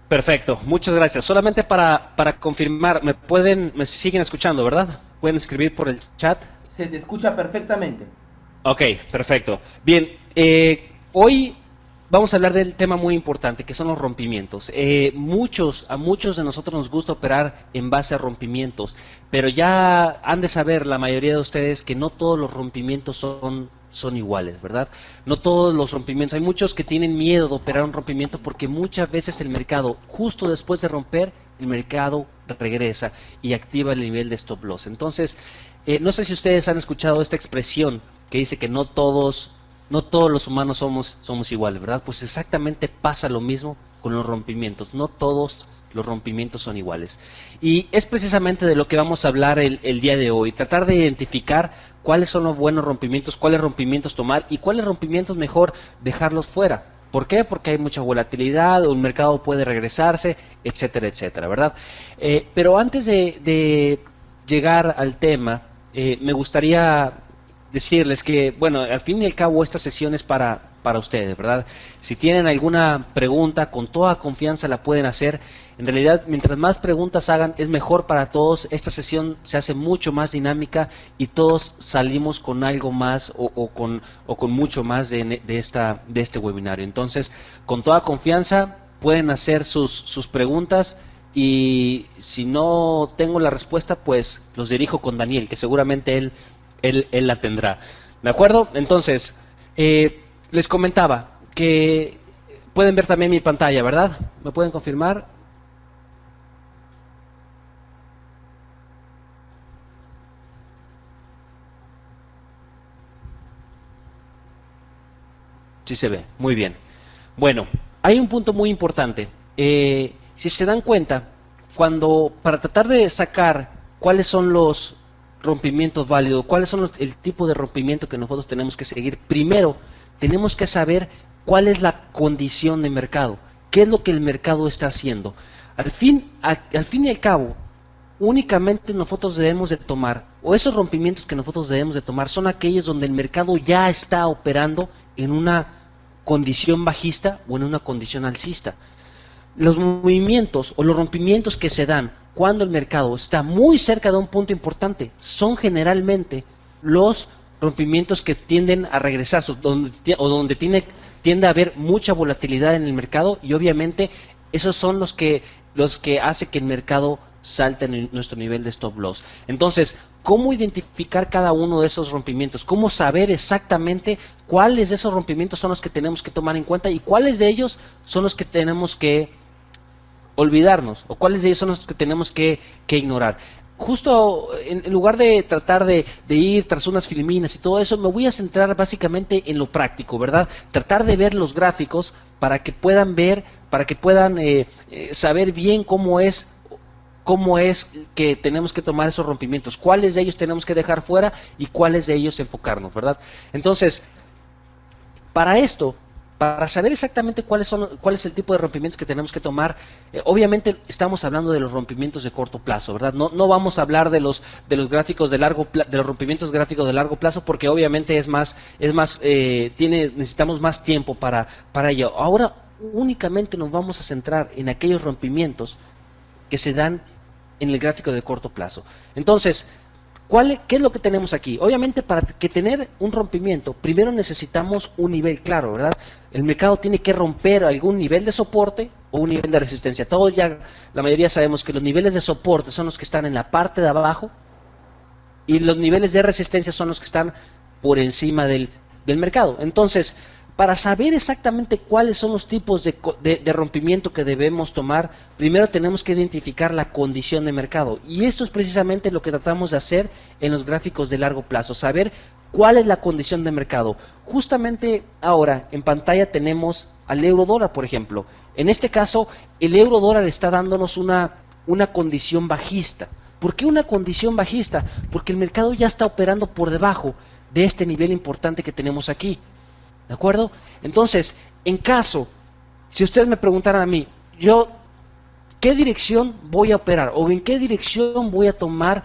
Perfecto, muchas gracias. Solamente para confirmar, me siguen escuchando, ¿verdad? Pueden escribir por el chat. Se te escucha perfectamente. Ok, perfecto. Bien, hoy vamos a hablar del tema muy importante, que son los rompimientos. A muchos de nosotros nos gusta operar en base a rompimientos, pero ya han de saber la mayoría de ustedes que no todos los rompimientos son iguales, ¿verdad? No todos los rompimientos. Hay muchos que tienen miedo de operar un rompimiento porque muchas veces el mercado, justo después de romper, el mercado regresa y activa el nivel de stop loss. Entonces, no sé si ustedes han escuchado esta expresión que dice que no todos los humanos somos iguales, ¿verdad? Pues exactamente pasa lo mismo con los rompimientos. No todos los rompimientos son iguales. Y es precisamente de lo que vamos a hablar el día de hoy. Tratar de identificar cuáles son los buenos rompimientos, cuáles rompimientos tomar y cuáles rompimientos mejor dejarlos fuera. ¿Por qué? Porque hay mucha volatilidad, un mercado puede regresarse, etcétera, etcétera, ¿verdad? Pero antes de llegar al tema, me gustaría decirles que, bueno, al fin y al cabo esta sesión es para ustedes, ¿verdad? Si tienen alguna pregunta, con toda confianza la pueden hacer. En realidad, mientras más preguntas hagan, es mejor para todos. Esta sesión se hace mucho más dinámica y todos salimos con algo más o con mucho más de este webinario. Entonces, con toda confianza, pueden hacer sus preguntas y si no tengo la respuesta, pues los dirijo con Daniel, que seguramente él la tendrá. ¿De acuerdo? Entonces, les comentaba que pueden ver también mi pantalla, ¿verdad? ¿Me pueden confirmar? Sí se ve, muy bien. Bueno, hay un punto muy importante. Si se dan cuenta, para tratar de sacar cuáles son los rompimientos válidos, cuáles son el tipo de rompimiento que nosotros tenemos que seguir, primero tenemos que saber cuál es la condición de mercado, qué es lo que el mercado está haciendo. Al fin y al cabo, únicamente nosotros debemos de tomar, o esos rompimientos que nosotros debemos de tomar, son aquellos donde el mercado ya está operando en una condición bajista o en una condición alcista. Los movimientos o los rompimientos que se dan cuando el mercado está muy cerca de un punto importante son generalmente los rompimientos que tienden a regresar o donde tiende a haber mucha volatilidad en el mercado y obviamente esos son los que hace que el mercado salte en nuestro nivel de stop loss. Entonces, ¿cómo identificar cada uno de esos rompimientos? ¿Cómo saber exactamente cuáles de esos rompimientos son los que tenemos que tomar en cuenta y cuáles de ellos son los que tenemos que olvidarnos o cuáles de ellos son los que tenemos que ignorar? Justo en lugar de tratar de ir tras unas filminas y todo eso, me voy a centrar básicamente en lo práctico, ¿verdad? Tratar de ver los gráficos para que puedan ver, para que puedan saber bien cómo es que tenemos que tomar esos rompimientos, cuáles de ellos tenemos que dejar fuera y cuáles de ellos enfocarnos, ¿verdad? Entonces, para esto, para saber exactamente cuál es el tipo de rompimientos que tenemos que tomar, obviamente estamos hablando de los rompimientos de corto plazo, ¿verdad? No vamos a hablar de los gráficos de los rompimientos gráficos de largo plazo porque obviamente necesitamos más tiempo para ello. Ahora únicamente nos vamos a centrar en aquellos rompimientos que se dan en el gráfico de corto plazo. Entonces, ¿qué es lo que tenemos aquí? Obviamente, para que tener un rompimiento, primero necesitamos un nivel claro, ¿verdad? El mercado tiene que romper algún nivel de soporte o un nivel de resistencia. Todos ya, la mayoría sabemos que los niveles de soporte son los que están en la parte de abajo y los niveles de resistencia son los que están por encima del mercado. Entonces, para saber exactamente cuáles son los tipos de rompimiento que debemos tomar, primero tenemos que identificar la condición de mercado. Y esto es precisamente lo que tratamos de hacer en los gráficos de largo plazo, saber cuál es la condición de mercado. Justamente ahora en pantalla tenemos al euro dólar, por ejemplo. En este caso, el euro dólar está dándonos una condición bajista. ¿Por qué una condición bajista? Porque el mercado ya está operando por debajo de este nivel importante que tenemos aquí. ¿De acuerdo? Entonces, si ustedes me preguntaran a mí, ¿qué dirección voy a operar? ¿O en qué dirección voy a tomar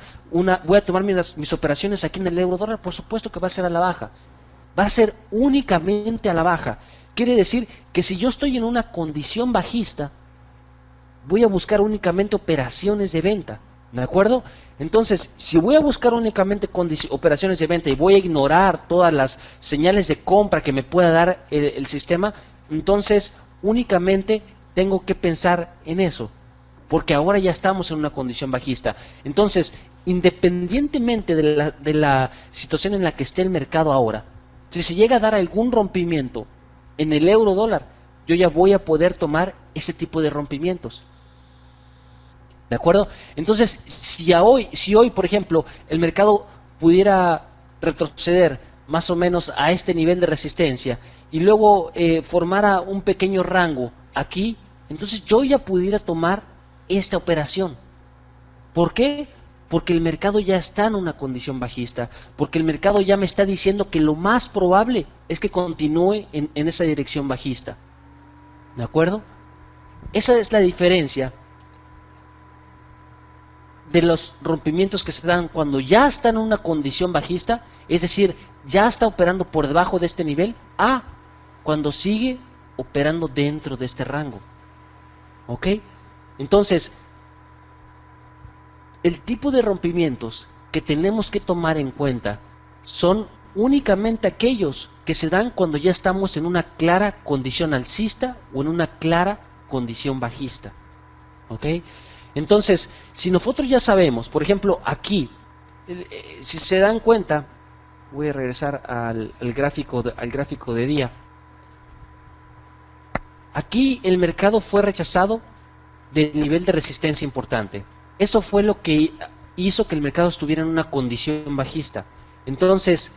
mis operaciones aquí en el euro dólar? Por supuesto que va a ser a la baja. Va a ser únicamente a la baja. Quiere decir que si yo estoy en una condición bajista, voy a buscar únicamente operaciones de venta, ¿de acuerdo? Entonces, si voy a buscar únicamente operaciones de venta y voy a ignorar todas las señales de compra que me pueda dar el sistema, entonces únicamente tengo que pensar en eso, porque ahora ya estamos en una condición bajista. Entonces, independientemente de la situación en la que esté el mercado ahora, si se llega a dar algún rompimiento en el euro dólar, yo ya voy a poder tomar ese tipo de rompimientos. ¿De acuerdo? Entonces, si hoy, por ejemplo, el mercado pudiera retroceder más o menos a este nivel de resistencia y luego formara un pequeño rango aquí, entonces yo ya pudiera tomar esta operación. ¿Por qué? Porque el mercado ya está en una condición bajista, porque el mercado ya me está diciendo que lo más probable es que continúe en esa dirección bajista. ¿De acuerdo? Esa es la diferencia de los rompimientos que se dan cuando ya está en una condición bajista, es decir, ya está operando por debajo de este nivel, a cuando sigue operando dentro de este rango. ¿Ok? Entonces, el tipo de rompimientos que tenemos que tomar en cuenta son únicamente aquellos que se dan cuando ya estamos en una clara condición alcista o en una clara condición bajista. ¿Ok? Entonces, si nosotros ya sabemos, por ejemplo, aquí, si se dan cuenta, voy a regresar al gráfico de día. Aquí el mercado fue rechazado del nivel de resistencia importante. Eso fue lo que hizo que el mercado estuviera en una condición bajista. Entonces,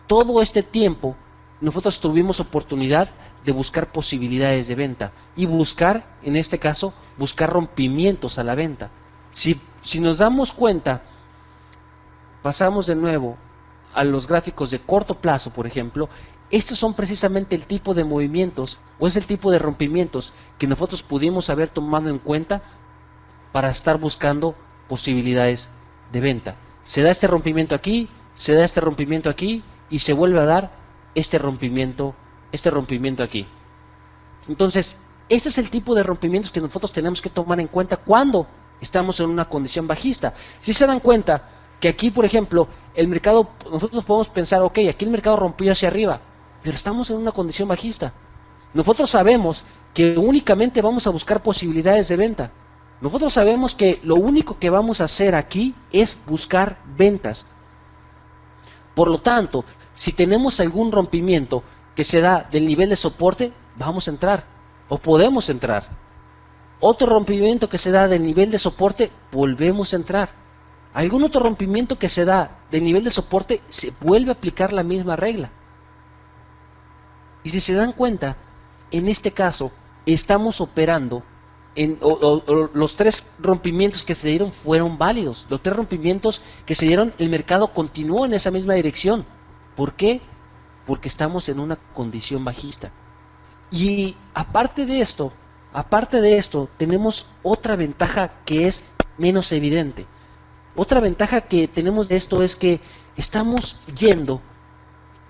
todo este tiempo, nosotros tuvimos oportunidad de buscar posibilidades de venta y buscar, en este caso, buscar rompimientos a la venta. Si nos damos cuenta, pasamos de nuevo a los gráficos de corto plazo, por ejemplo, estos son precisamente el tipo de movimientos o es el tipo de rompimientos que nosotros pudimos haber tomado en cuenta para estar buscando posibilidades de venta. Se da este rompimiento aquí, se da este rompimiento aquí y se vuelve a dar este rompimiento aquí. Entonces, este es el tipo de rompimientos que nosotros tenemos que tomar en cuenta cuando estamos en una condición bajista. Si se dan cuenta que aquí, por ejemplo, el mercado, nosotros podemos pensar, ok, aquí el mercado rompió hacia arriba, pero estamos en una condición bajista. Nosotros sabemos que únicamente vamos a buscar posibilidades de venta. Nosotros sabemos que lo único que vamos a hacer aquí es buscar ventas. Por lo tanto, si tenemos algún rompimiento que se da del nivel de soporte, vamos a entrar o podemos entrar. Otro rompimiento que se da del nivel de soporte, volvemos a entrar. Algún otro rompimiento que se da del nivel de soporte, se vuelve a aplicar la misma regla. Y si se dan cuenta, en este caso estamos operando los tres rompimientos que se dieron fueron válidos. Los tres rompimientos que se dieron, el mercado continuó en esa misma dirección. ¿Por qué? Porque estamos en una condición bajista. Y aparte de esto, tenemos otra ventaja que es menos evidente. Otra ventaja que tenemos de esto es que estamos yendo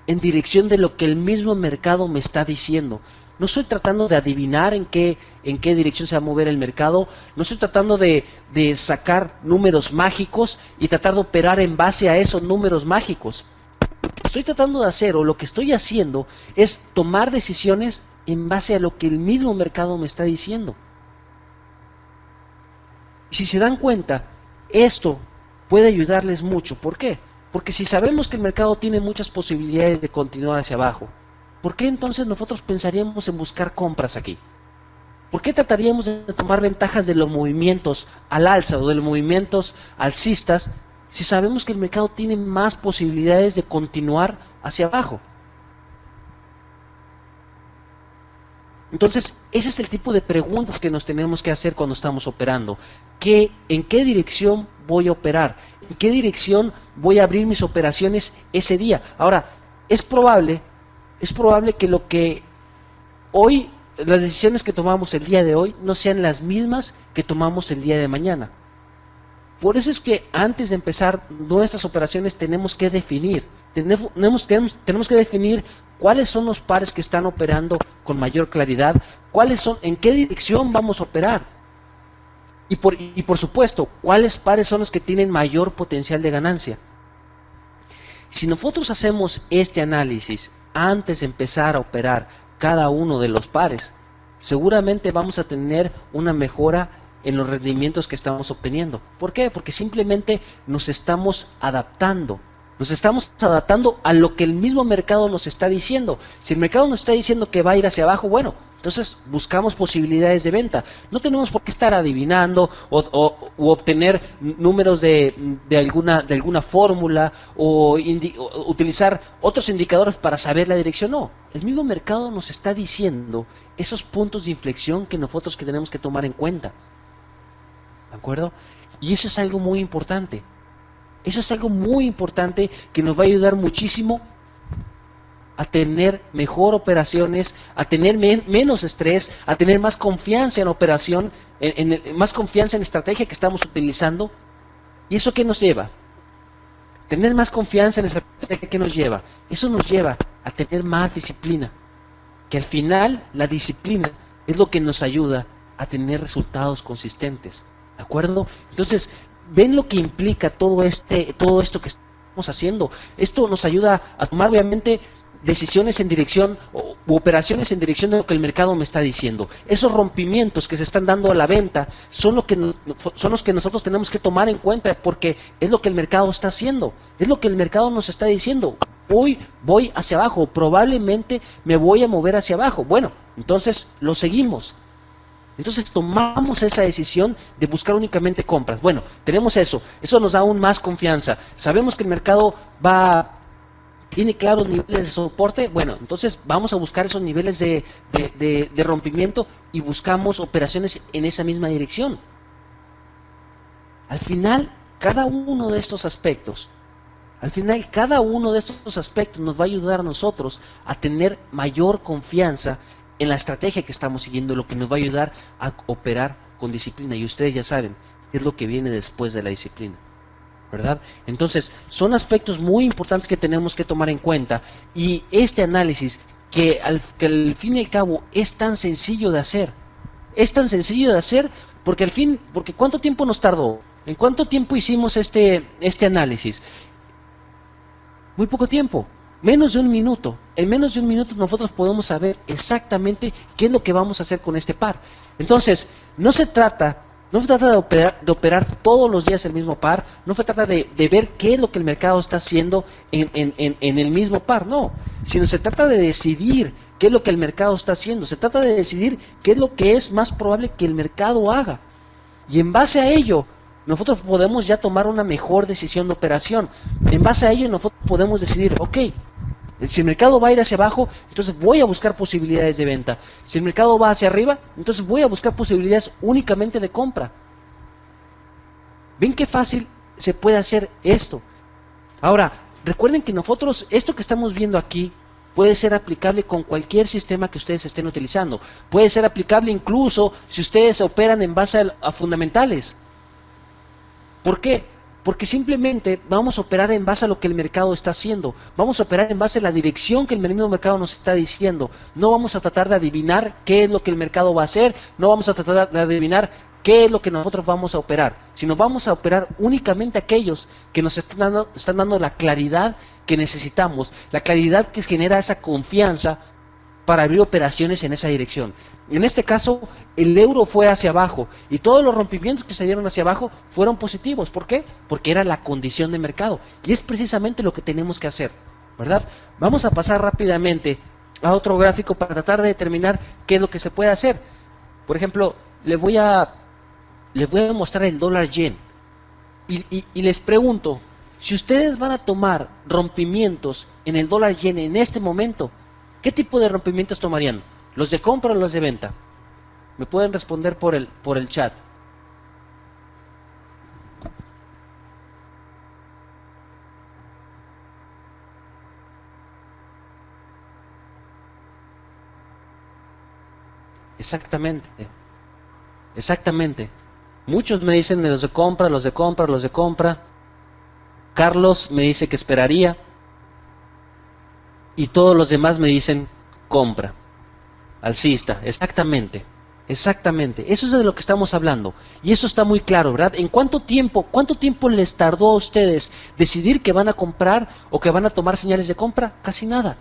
en dirección de lo que el mismo mercado me está diciendo. No estoy tratando de adivinar en qué dirección se va a mover el mercado, no estoy tratando de sacar números mágicos y tratar de operar en base a esos números mágicos. Lo que estoy tratando de hacer, o lo que estoy haciendo, es tomar decisiones en base a lo que el mismo mercado me está diciendo. Y si se dan cuenta, esto puede ayudarles mucho. ¿Por qué? Porque si sabemos que el mercado tiene muchas posibilidades de continuar hacia abajo, ¿por qué entonces nosotros pensaríamos en buscar compras aquí? ¿Por qué trataríamos de tomar ventajas de los movimientos al alza o de los movimientos alcistas si sabemos que el mercado tiene más posibilidades de continuar hacia abajo? Entonces, ese es el tipo de preguntas que nos tenemos que hacer cuando estamos operando. ¿En qué dirección voy a operar? ¿En qué dirección voy a abrir mis operaciones ese día? Ahora, es probable que lo que hoy, las decisiones que tomamos el día de hoy, no sean las mismas que tomamos el día de mañana. Por eso es que antes de empezar nuestras operaciones tenemos que definir cuáles son los pares que están operando con mayor claridad, en qué dirección vamos a operar. Y por supuesto, ¿cuáles pares son los que tienen mayor potencial de ganancia? Si nosotros hacemos este análisis antes de empezar a operar cada uno de los pares, seguramente vamos a tener una mejora en los rendimientos que estamos obteniendo. ¿Por qué? Porque simplemente nos estamos adaptando. Nos estamos adaptando a lo que el mismo mercado nos está diciendo. Si el mercado nos está diciendo que va a ir hacia abajo, bueno, entonces buscamos posibilidades de venta. No tenemos por qué estar adivinando u obtener números de alguna fórmula o utilizar otros indicadores para saber la dirección. No, el mismo mercado nos está diciendo esos puntos de inflexión que nosotros que tenemos que tomar en cuenta. ¿De acuerdo? Y eso es algo muy importante. Eso es algo muy importante que nos va a ayudar muchísimo a tener mejor operaciones, a tener menos estrés, a tener más confianza en operación, más confianza en la estrategia que estamos utilizando. ¿Y eso qué nos lleva? Tener más confianza en la estrategia, ¿qué nos lleva? Eso nos lleva a tener más disciplina. Que al final la disciplina es lo que nos ayuda a tener resultados consistentes. ¿De acuerdo? Entonces, ven lo que implica todo esto que estamos haciendo. Esto nos ayuda a tomar obviamente decisiones en dirección u operaciones en dirección de lo que el mercado me está diciendo. Esos rompimientos que se están dando a la venta son los que nosotros tenemos que tomar en cuenta, porque es lo que el mercado está haciendo, es lo que el mercado nos está diciendo. Hoy voy hacia abajo, probablemente me voy a mover hacia abajo. Bueno, entonces lo seguimos. Entonces tomamos esa decisión de buscar únicamente compras. Bueno, tenemos eso nos da aún más confianza. Sabemos que el mercado tiene claros niveles de soporte. Bueno, entonces vamos a buscar esos niveles de rompimiento y buscamos operaciones en esa misma dirección. Al final, cada uno de estos aspectos nos va a ayudar a nosotros a tener mayor confianza en la estrategia que estamos siguiendo, lo que nos va a ayudar a operar con disciplina. Y ustedes ya saben, es lo que viene después de la disciplina, ¿verdad? Entonces, son aspectos muy importantes que tenemos que tomar en cuenta. Y este análisis, que al fin y al cabo es tan sencillo de hacer. Es tan sencillo de hacer porque ¿cuánto tiempo nos tardó? ¿En cuánto tiempo hicimos este análisis? Muy poco tiempo. Menos de un minuto. En menos de un minuto nosotros podemos saber exactamente qué es lo que vamos a hacer con este par. Entonces, no se trata de operar todos los días el mismo par, no se trata de ver qué es lo que el mercado está haciendo en el mismo par, no. Sino se trata de decidir qué es lo que el mercado está haciendo. Se trata de decidir qué es lo que es más probable que el mercado haga. Y en base a ello, nosotros podemos ya tomar una mejor decisión de operación. En base a ello nosotros podemos decidir, ok, si el mercado va a ir hacia abajo, entonces voy a buscar posibilidades de venta. Si el mercado va hacia arriba, entonces voy a buscar posibilidades únicamente de compra. ¿Ven qué fácil se puede hacer esto? Ahora, recuerden que nosotros, esto que estamos viendo aquí, puede ser aplicable con cualquier sistema que ustedes estén utilizando. Puede ser aplicable incluso si ustedes operan en base a fundamentales. ¿Por qué? Porque simplemente vamos a operar en base a lo que el mercado está haciendo. Vamos a operar en base a la dirección que el mismo mercado nos está diciendo. No vamos a tratar de adivinar qué es lo que el mercado va a hacer. No vamos a tratar de adivinar qué es lo que nosotros vamos a operar. Sino vamos a operar únicamente aquellos que nos están dando la claridad que necesitamos. La claridad que genera esa confianza para abrir operaciones en esa dirección. En este caso, el euro fue hacia abajo y todos los rompimientos que se dieron hacia abajo fueron positivos. ¿Por qué? Porque era la condición de mercado y es precisamente lo que tenemos que hacer, ¿verdad? Vamos a pasar rápidamente a otro gráfico para tratar de determinar qué es lo que se puede hacer. Por ejemplo, les voy a mostrar el dólar yen y les pregunto, si ustedes van a tomar rompimientos en el dólar yen en este momento, ¿qué tipo de rompimientos tomarían? ¿Los de compra o los de venta? Me pueden responder por el chat. Exactamente. Muchos me dicen de los de compra, los de compra, los de compra. Carlos me dice que esperaría. Y todos los demás me dicen compra. Alcista, exactamente. Exactamente, eso es de lo que estamos hablando. Y eso está muy claro, ¿verdad? ¿En cuánto tiempo les tardó a ustedes decidir que van a comprar o que van a tomar señales de compra? Casi nada.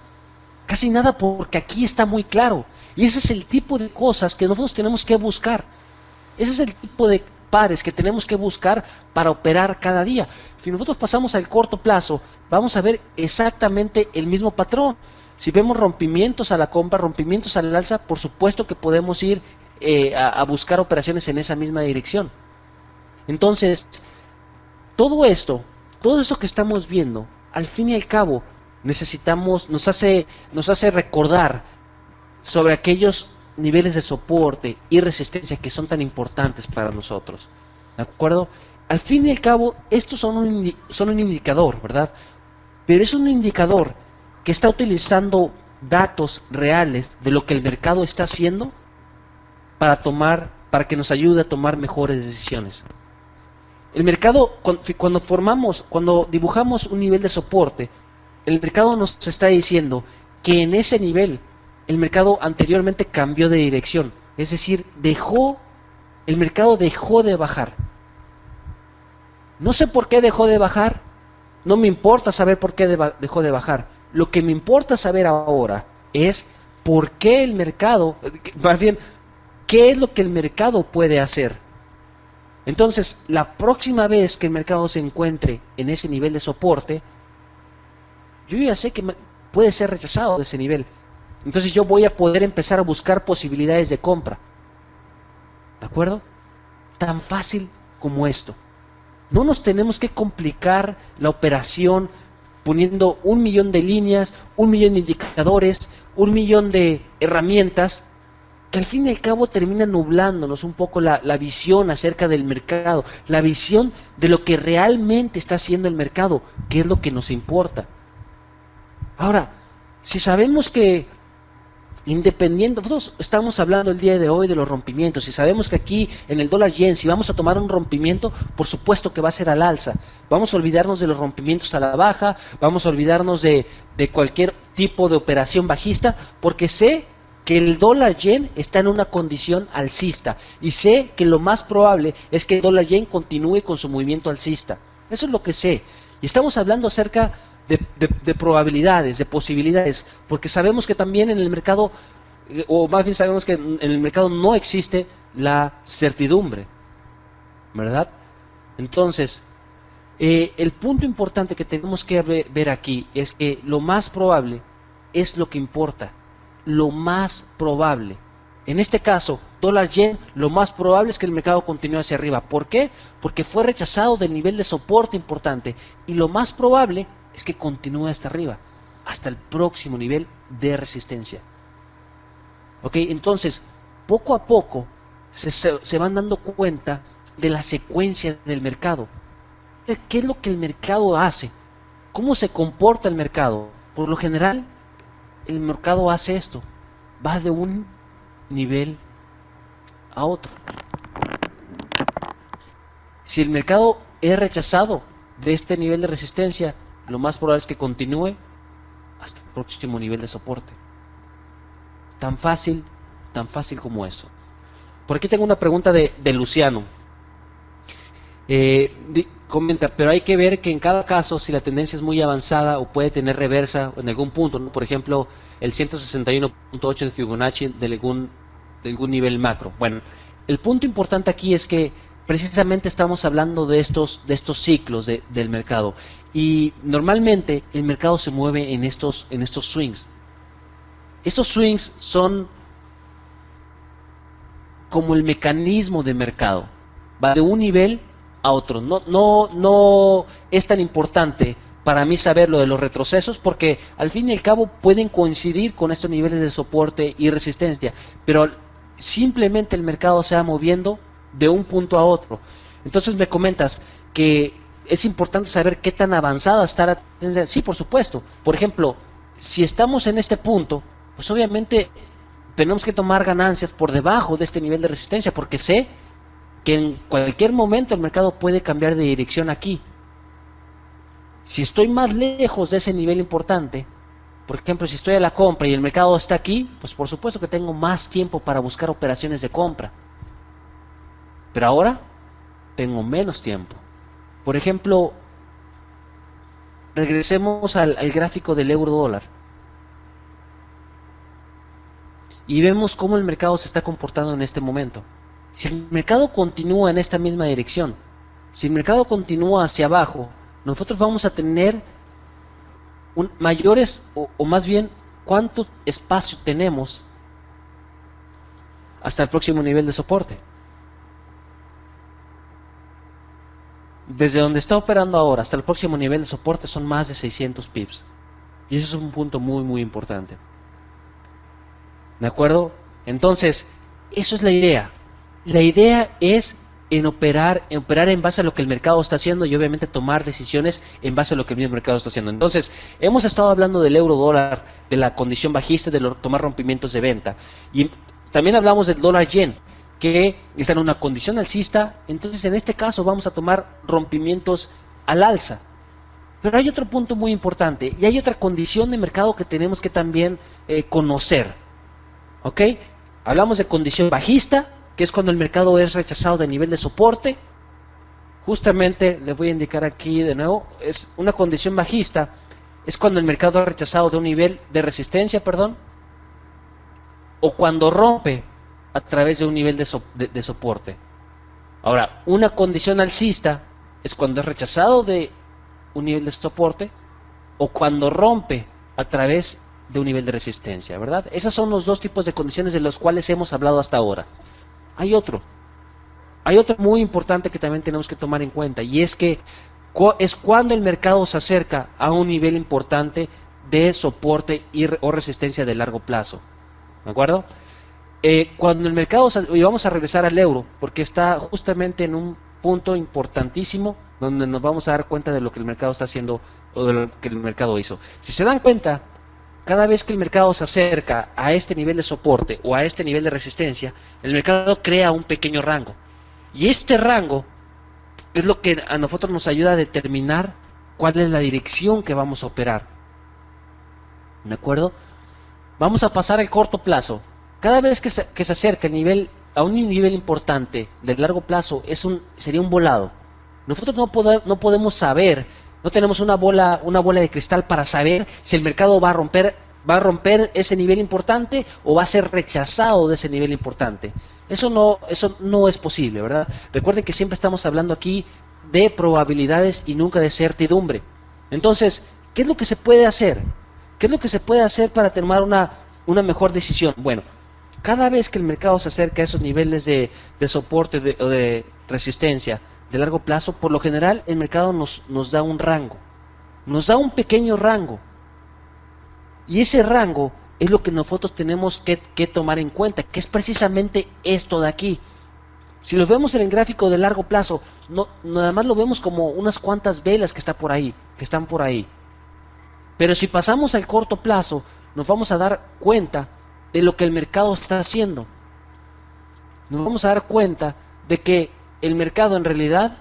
Casi nada, porque aquí está muy claro. Y ese es el tipo de cosas que nosotros tenemos que buscar. Ese es el tipo de pares que tenemos que buscar para operar cada día. Si nosotros pasamos al corto plazo, vamos a ver exactamente el mismo patrón. Si vemos rompimientos a la compra, rompimientos al alza, por supuesto que podemos ir a buscar operaciones en esa misma dirección. Entonces, todo esto que estamos viendo, al fin y al cabo, nos hace recordar sobre aquellos niveles de soporte y resistencia que son tan importantes para nosotros. ¿De acuerdo? Al fin y al cabo, estos son un indicador, ¿verdad? Pero es un indicador que está utilizando datos reales de lo que el mercado está haciendo para que nos ayude a tomar mejores decisiones. El mercado, cuando dibujamos un nivel de soporte, el mercado nos está diciendo que en ese nivel el mercado anteriormente cambió de dirección, es decir, el mercado dejó de bajar. No sé por qué dejó de bajar, no me importa saber por qué dejó de bajar. Lo que me importa saber ahora es por qué el mercado, más bien, qué es lo que el mercado puede hacer. Entonces, la próxima vez que el mercado se encuentre en ese nivel de soporte, yo ya sé que puede ser rechazado de ese nivel. Entonces yo voy a poder empezar a buscar posibilidades de compra. ¿De acuerdo? Tan fácil como esto. No nos tenemos que complicar la operación poniendo 1.000.000 de líneas, 1.000.000 de indicadores, 1.000.000 de herramientas, que al fin y al cabo termina nublándonos un poco la visión acerca del mercado, la visión de lo que realmente está haciendo el mercado, que es lo que nos importa. Ahora, si sabemos que nosotros estamos hablando el día de hoy de los rompimientos y sabemos que aquí en el dólar yen, si vamos a tomar un rompimiento, por supuesto que va a ser al alza. Vamos a olvidarnos de los rompimientos a la baja, vamos a olvidarnos de cualquier tipo de operación bajista, porque sé que el dólar yen está en una condición alcista y sé que lo más probable es que el dólar yen continúe con su movimiento alcista. Eso es lo que sé. Y estamos hablando acerca de probabilidades, de posibilidades, porque sabemos que también en el mercado, o más bien sabemos que en el mercado no existe la certidumbre, ¿verdad? Entonces, el punto importante que tenemos que ver aquí es que lo más probable es lo que importa, lo más probable. En este caso, dólar yen, lo más probable es que el mercado continúe hacia arriba. ¿Por qué? Porque fue rechazado del nivel de soporte importante y lo más probable es que continúe hasta arriba, hasta el próximo nivel de resistencia. Ok, entonces, poco a poco se van dando cuenta de la secuencia del mercado. ¿Qué es lo que el mercado hace? ¿Cómo se comporta el mercado? Por lo general, el mercado hace esto, va de un nivel a otro. Si el mercado es rechazado de este nivel de resistencia, lo más probable es que continúe hasta el próximo nivel de soporte. Tan fácil como eso. Por aquí tengo una pregunta de Luciano. Comenta, pero hay que ver que en cada caso, si la tendencia es muy avanzada o puede tener reversa en algún punto, ¿no? Por ejemplo, el 161.8 de Fibonacci de algún nivel macro. Bueno, el punto importante aquí es que precisamente estamos hablando de estos ciclos del mercado y normalmente el mercado se mueve en estos swings. Estos swings son como el mecanismo de mercado, va de un nivel a otro. No es tan importante para mí saber lo de los retrocesos porque al fin y al cabo pueden coincidir con estos niveles de soporte y resistencia, pero simplemente el mercado se va moviendo de un punto a otro. Entonces me comentas que es importante saber qué tan avanzada está la tendencia. Sí, por supuesto. Por ejemplo, si estamos en este punto, pues obviamente tenemos que tomar ganancias por debajo de este nivel de resistencia, porque sé que en cualquier momento el mercado puede cambiar de dirección aquí. Si estoy más lejos de ese nivel importante, Por ejemplo, si estoy a la compra y el mercado está aquí, pues por supuesto que tengo más tiempo para buscar operaciones de compra. Pero ahora tengo menos tiempo. Por ejemplo, regresemos al gráfico del euro dólar y vemos cómo el mercado se está comportando en este momento. Si el mercado continúa en esta misma dirección, si el mercado continúa hacia abajo, nosotros vamos a tener mayores, o más bien, cuánto espacio tenemos hasta el próximo nivel de soporte. Desde donde está operando ahora hasta el próximo nivel de soporte son más de 600 pips. Y eso es un punto muy importante. ¿De acuerdo? Entonces, eso es la idea. La idea es operar en base a lo que el mercado está haciendo y obviamente tomar decisiones en base a lo que el mismo mercado está haciendo. Entonces, hemos estado hablando del euro dólar, de la condición bajista, de tomar rompimientos de venta. Y también hablamos del dólar yen, que está en una condición alcista. Entonces, en este caso vamos a tomar rompimientos al alza. Pero hay otro punto muy importante y hay otra condición de mercado que tenemos que también conocer. ¿Ok? Hablamos de condición bajista, que es cuando el mercado es rechazado de nivel de soporte. Justamente les voy a indicar aquí de nuevo, es una condición bajista, es cuando el mercado es rechazado de un nivel de resistencia, o cuando rompe a través de un nivel de soporte. Ahora, una condición alcista es cuando es rechazado de un nivel de soporte o cuando rompe a través de un nivel de resistencia, ¿verdad? Esos son los dos tipos de condiciones de los cuales hemos hablado hasta ahora. Hay otro muy importante que también tenemos que tomar en cuenta, y es que es cuando el mercado se acerca a un nivel importante de soporte o resistencia de largo plazo. ¿De acuerdo? Cuando el mercado, y vamos a regresar al euro, porque está justamente en un punto importantísimo donde nos vamos a dar cuenta de lo que el mercado está haciendo o de lo que el mercado hizo. Si se dan cuenta, cada vez que el mercado se acerca a este nivel de soporte o a este nivel de resistencia, el mercado crea un pequeño rango. Y este rango es lo que a nosotros nos ayuda a determinar cuál es la dirección que vamos a operar. ¿De acuerdo? Vamos a pasar al corto plazo. Cada vez que se acerca a un nivel importante de largo plazo, sería un volado. Nosotros no podemos saber, no tenemos una bola de cristal para saber si el mercado va a romper ese nivel importante o va a ser rechazado de ese nivel importante. Eso no es posible, ¿verdad? Recuerden que siempre estamos hablando aquí de probabilidades y nunca de certidumbre. Entonces, ¿qué es lo que se puede hacer? ¿Qué es lo que se puede hacer para tomar una mejor decisión? Bueno, cada vez que el mercado se acerca a esos niveles de soporte o de resistencia de largo plazo, por lo general el mercado nos da un rango, nos da un pequeño rango, y ese rango es lo que nosotros tenemos que tomar en cuenta, que es precisamente esto de aquí. Si lo vemos en el gráfico de largo plazo, nada más lo vemos como unas cuantas velas que están por ahí. Pero si pasamos al corto plazo, nos vamos a dar cuenta de lo que el mercado está haciendo. Nos vamos a dar cuenta de que el mercado en realidad,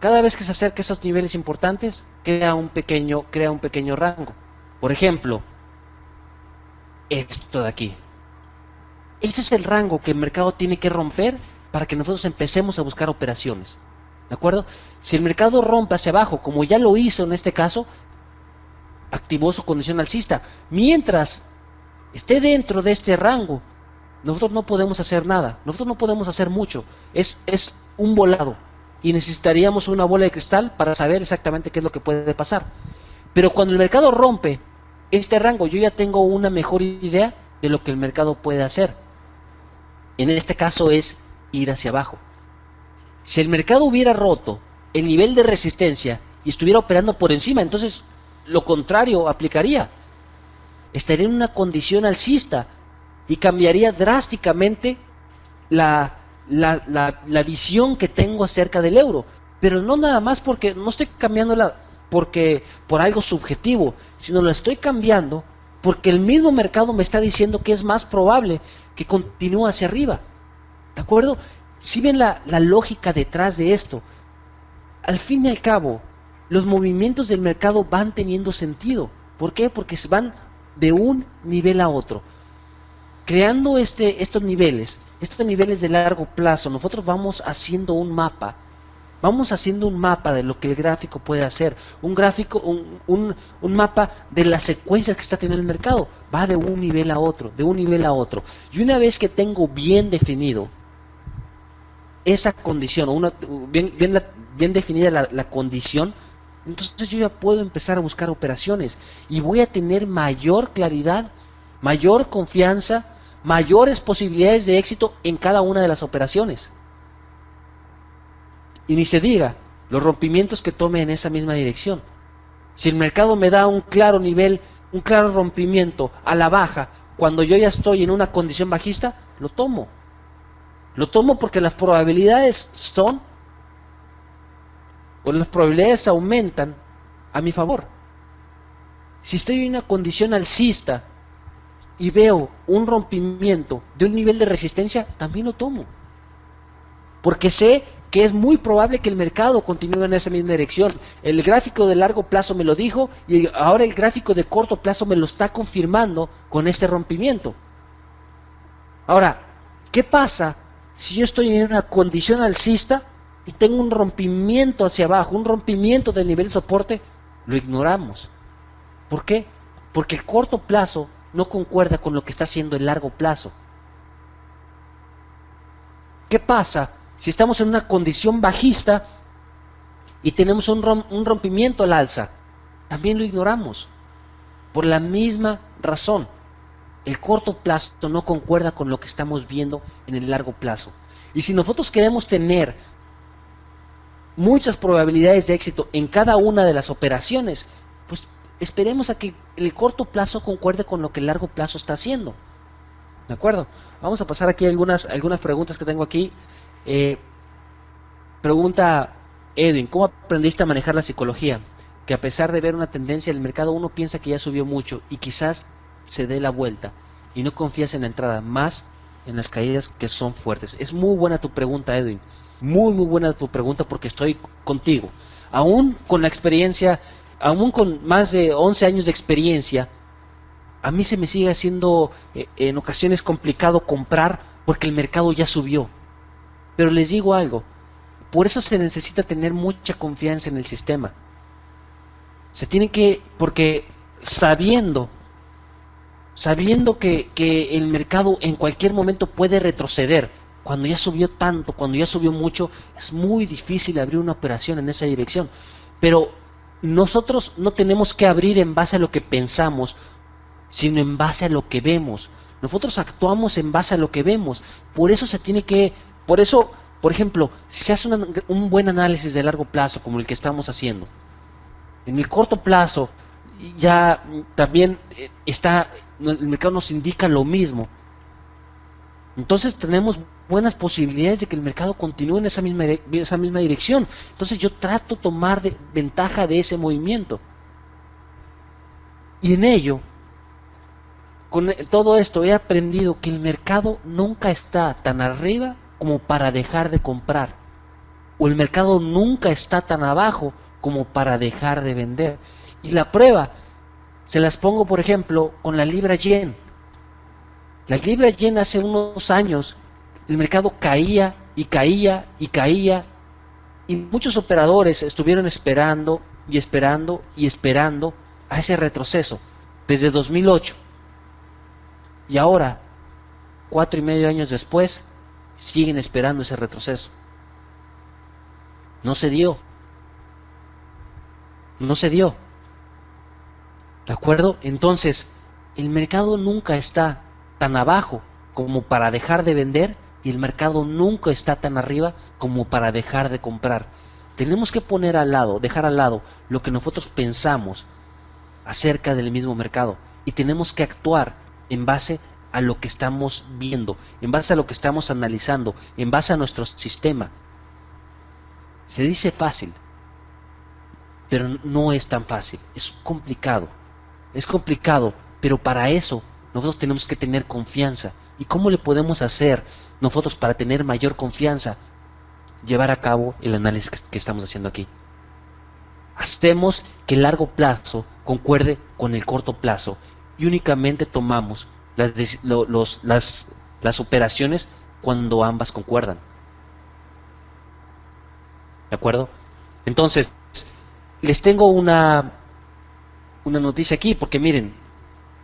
cada vez que se acerca a esos niveles importantes, crea un pequeño rango. Por ejemplo, esto de aquí. Este es el rango que el mercado tiene que romper para que nosotros empecemos a buscar operaciones. ¿De acuerdo? Si el mercado rompe hacia abajo, como ya lo hizo en este caso, activó su condición alcista. Mientras esté dentro de este rango, nosotros no podemos hacer nada, nosotros no podemos hacer mucho. Es un volado y necesitaríamos una bola de cristal para saber exactamente qué es lo que puede pasar. Pero cuando el mercado rompe este rango, yo ya tengo una mejor idea de lo que el mercado puede hacer. En este caso es ir hacia abajo. Si el mercado hubiera roto el nivel de resistencia y estuviera operando por encima, entonces lo contrario aplicaría. Estaría en una condición alcista y cambiaría drásticamente la visión que tengo acerca del euro. Pero no nada más porque no estoy cambiándola por algo subjetivo, sino la estoy cambiando porque el mismo mercado me está diciendo que es más probable que continúe hacia arriba. ¿De acuerdo? Si ven la lógica detrás de esto, al fin y al cabo, los movimientos del mercado van teniendo sentido. ¿Por qué? Porque de un nivel a otro. Creando estos niveles de largo plazo, nosotros vamos haciendo un mapa. Vamos haciendo un mapa de lo que el gráfico puede hacer, un mapa de las secuencias que está teniendo el mercado. Va de un nivel a otro, de un nivel a otro. Y una vez que tengo bien definido esa condición, bien definida la condición, entonces yo ya puedo empezar a buscar operaciones y voy a tener mayor claridad, mayor confianza, mayores posibilidades de éxito en cada una de las operaciones. Y ni se diga los rompimientos que tome en esa misma dirección. Si el mercado me da un claro nivel, un claro rompimiento a la baja, cuando yo ya estoy en una condición bajista, lo tomo. Lo tomo porque las probabilidades las probabilidades aumentan a mi favor. Si estoy en una condición alcista y veo un rompimiento de un nivel de resistencia, también lo tomo. Porque sé que es muy probable que el mercado continúe en esa misma dirección. El gráfico de largo plazo me lo dijo y ahora el gráfico de corto plazo me lo está confirmando con este rompimiento. Ahora, ¿qué pasa si yo estoy en una condición alcista y tengo un rompimiento hacia abajo, un rompimiento del nivel de soporte? Lo ignoramos. ¿Por qué? Porque el corto plazo no concuerda con lo que está haciendo el largo plazo. ¿Qué pasa si estamos en una condición bajista y tenemos un rompimiento al alza? También lo ignoramos. Por la misma razón, el corto plazo no concuerda con lo que estamos viendo en el largo plazo. Y si nosotros queremos tener muchas probabilidades de éxito en cada una de las operaciones, pues esperemos a que el corto plazo concuerde con lo que el largo plazo está haciendo. ¿De acuerdo? Vamos a pasar aquí algunas preguntas que tengo aquí. Pregunta Edwin, ¿cómo aprendiste a manejar la psicología? Que a pesar de ver una tendencia en el mercado, uno piensa que ya subió mucho y quizás se dé la vuelta y no confías en la entrada, más en las caídas que son fuertes. Es muy buena tu pregunta, Edwin. Muy buena tu pregunta porque estoy contigo. Aún con la experiencia, aún con más de 11 años de experiencia, a mí se me sigue haciendo en ocasiones complicado comprar porque el mercado ya subió. Pero les digo algo, por eso se necesita tener mucha confianza en el sistema. Se tiene que, porque sabiendo que el mercado en cualquier momento puede retroceder, cuando ya subió tanto, cuando ya subió mucho, es muy difícil abrir una operación en esa dirección. Pero nosotros no tenemos que abrir en base a lo que pensamos, sino en base a lo que vemos. Nosotros actuamos en base a lo que vemos. Por eso por ejemplo, si se hace un buen análisis de largo plazo, como el que estamos haciendo, en el corto plazo ya también el mercado nos indica lo mismo. Entonces tenemos buenas posibilidades de que el mercado continúe en esa misma dirección. Entonces yo trato de tomar ventaja de ese movimiento. Y en ello, con todo esto he aprendido que el mercado nunca está tan arriba como para dejar de comprar, o el mercado nunca está tan abajo como para dejar de vender. Y la prueba se las pongo, por ejemplo, con la libra yen. La libra yen hace unos años el mercado caía y caía y caía, y muchos operadores estuvieron esperando y esperando y esperando a ese retroceso desde 2008. Y ahora, 4,5 años después, siguen esperando ese retroceso. No se dio. No se dio. ¿De acuerdo? Entonces, el mercado nunca está tan abajo como para dejar de vender y el mercado nunca está tan arriba como para dejar de comprar. Tenemos que dejar al lado lo que nosotros pensamos acerca del mismo mercado y tenemos que actuar en base a lo que estamos viendo, en base a lo que estamos analizando, en base a nuestro sistema. Se dice fácil, pero no es tan fácil, es complicado, pero para eso nosotros tenemos que tener confianza. ¿Y cómo le podemos hacer nosotros para tener mayor confianza? Llevar a cabo el análisis que estamos haciendo aquí. Hacemos que el largo plazo concuerde con el corto plazo y únicamente tomamos las operaciones cuando ambas concuerdan. ¿De acuerdo? Entonces, les tengo una noticia aquí, porque miren,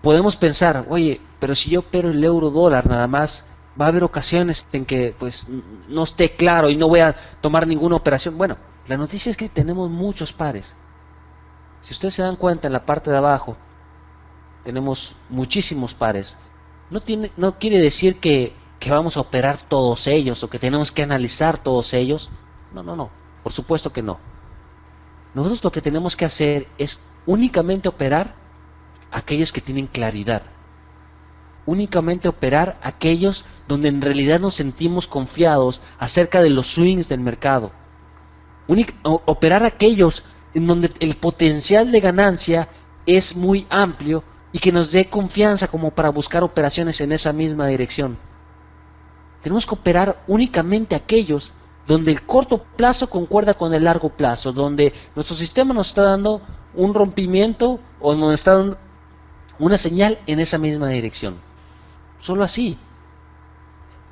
podemos pensar, oye, pero si yo opero el euro dólar nada más, va a haber ocasiones en que pues no esté claro y no voy a tomar ninguna operación. Bueno, la noticia es que tenemos muchos pares. Si ustedes se dan cuenta en la parte de abajo, tenemos muchísimos pares. No quiere decir que vamos a operar todos ellos o que tenemos que analizar todos ellos. No, no, no, por supuesto que no. Nosotros lo que tenemos que hacer es únicamente operar aquellos que tienen claridad. Únicamente operar aquellos donde en realidad nos sentimos confiados acerca de los swings del mercado. Operar aquellos en donde el potencial de ganancia es muy amplio y que nos dé confianza como para buscar operaciones en esa misma dirección. Tenemos que operar únicamente aquellos donde el corto plazo concuerda con el largo plazo, donde nuestro sistema nos está dando un rompimiento o nos está dando una señal en esa misma dirección. Solo así.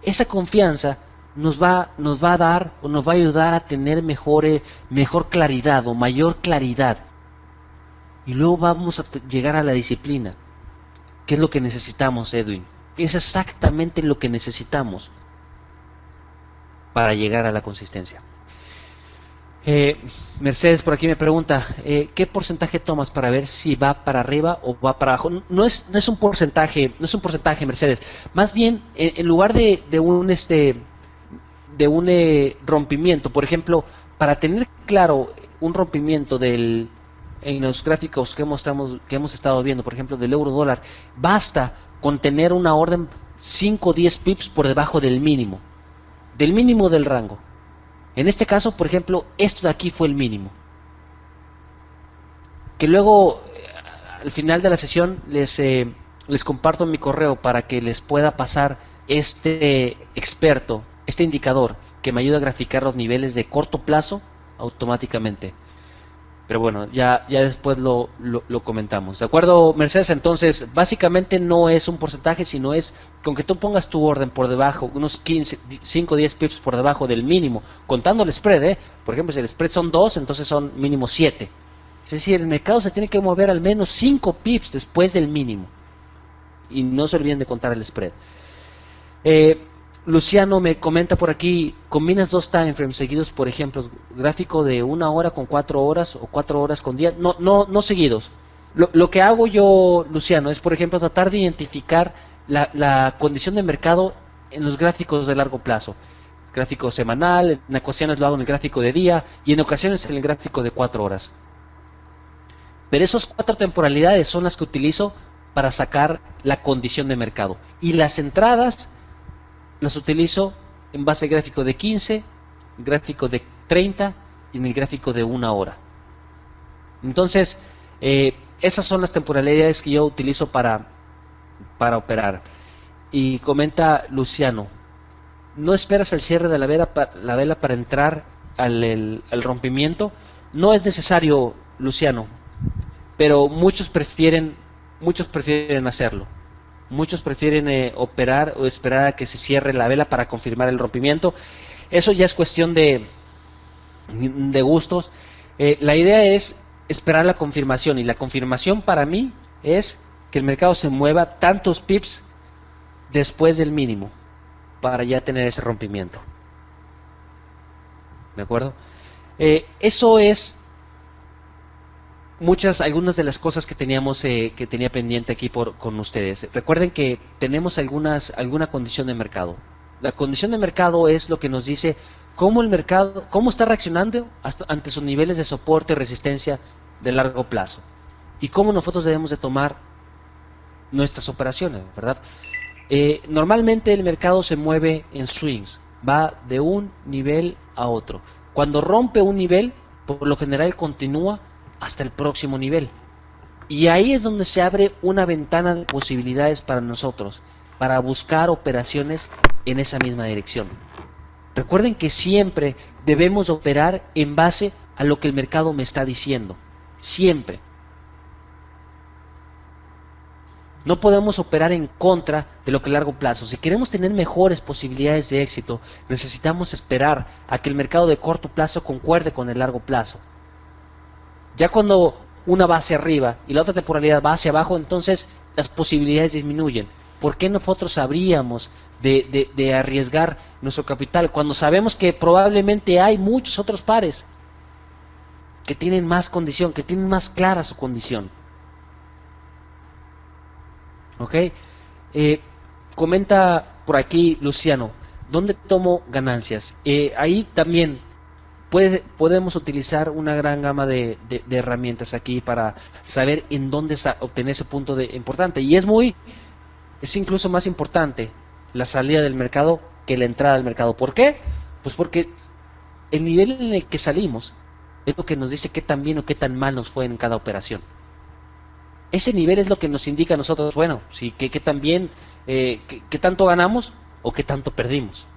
Esa confianza nos va a dar o nos va a ayudar a tener mejor claridad o mayor claridad. Y luego vamos a llegar a la disciplina. ¿Qué es lo que necesitamos, Edwin? ¿Qué es exactamente lo que necesitamos para llegar a la consistencia? Mercedes por aquí me pregunta, ¿qué porcentaje tomas para ver si va para arriba o va para abajo? No es un porcentaje, Mercedes. Más bien, en lugar de un rompimiento, por ejemplo, para tener claro un rompimiento en los gráficos que hemos estado viendo, por ejemplo, del euro dólar, basta con tener una orden 5 o 10 pips por debajo del mínimo del rango. En este caso, por ejemplo, esto de aquí fue el mínimo. Que luego, al final de la sesión, les comparto mi correo para que les pueda pasar este indicador que me ayuda a graficar los niveles de corto plazo automáticamente. Pero bueno, ya después lo comentamos. ¿De acuerdo, Mercedes? Entonces, básicamente no es un porcentaje, sino es con que tú pongas tu orden por debajo, unos 5 o 10 pips por debajo del mínimo, contando el spread, Por ejemplo, si el spread son 2, entonces son mínimo 7. Es decir, el mercado se tiene que mover al menos 5 pips después del mínimo. Y no se olviden de contar el spread. Luciano me comenta por aquí, combinas dos timeframes seguidos, por ejemplo, gráfico de 1 hora con 4 horas o 4 horas con 10, no seguidos. Lo que hago yo, Luciano, es por ejemplo tratar de identificar la condición de mercado en los gráficos de largo plazo. Gráfico semanal, en ocasiones lo hago en el gráfico de día y en ocasiones en el gráfico de 4 horas. Pero esas 4 temporalidades son las que utilizo para sacar la condición de mercado. Y las entradas las utilizo en base al gráfico de 15, gráfico de 30 y en el gráfico de 1 hora. Entonces, esas son las temporalidades que yo utilizo para operar. Y comenta Luciano, ¿no esperas el cierre de la vela para entrar al rompimiento? No es necesario, Luciano, pero muchos prefieren hacerlo. Muchos prefieren operar o esperar a que se cierre la vela para confirmar el rompimiento. Eso ya es cuestión de gustos. La idea es esperar la confirmación, y la confirmación para mí es que el mercado se mueva tantos pips después del mínimo para ya tener ese rompimiento. ¿De acuerdo? Eso es algunas de las cosas que tenía pendiente aquí con ustedes. Recuerden que tenemos alguna condición de mercado. La condición de mercado es lo que nos dice cómo el mercado, cómo está reaccionando ante sus niveles de soporte y resistencia de largo plazo, y cómo nosotros debemos de tomar nuestras operaciones, ¿verdad? Normalmente el mercado se mueve en swings, va de un nivel a otro. Cuando rompe un nivel, por lo general continúa hasta el próximo nivel. Y ahí es donde se abre una ventana de posibilidades para nosotros, para buscar operaciones en esa misma dirección. Recuerden que siempre debemos operar en base a lo que el mercado me está diciendo. Siempre. No podemos operar en contra de lo que es largo plazo. Si queremos tener mejores posibilidades de éxito, necesitamos esperar a que el mercado de corto plazo concuerde con el largo plazo. Ya cuando una va hacia arriba y la otra temporalidad va hacia abajo, entonces las posibilidades disminuyen. ¿Por qué nosotros habríamos de arriesgar nuestro capital cuando sabemos que probablemente hay muchos otros pares que tienen más condición, que tienen más clara su condición? ¿Ok? Comenta por aquí Luciano, ¿dónde tomo ganancias? Ahí también podemos utilizar una gran gama de herramientas aquí para saber en dónde obtener ese punto importante. Y es incluso más importante la salida del mercado que la entrada del mercado. ¿Por qué? Pues porque el nivel en el que salimos es lo que nos dice qué tan bien o qué tan mal nos fue en cada operación. Ese nivel es lo que nos indica a nosotros, bueno, si qué tan bien, qué tanto ganamos o qué tanto perdimos.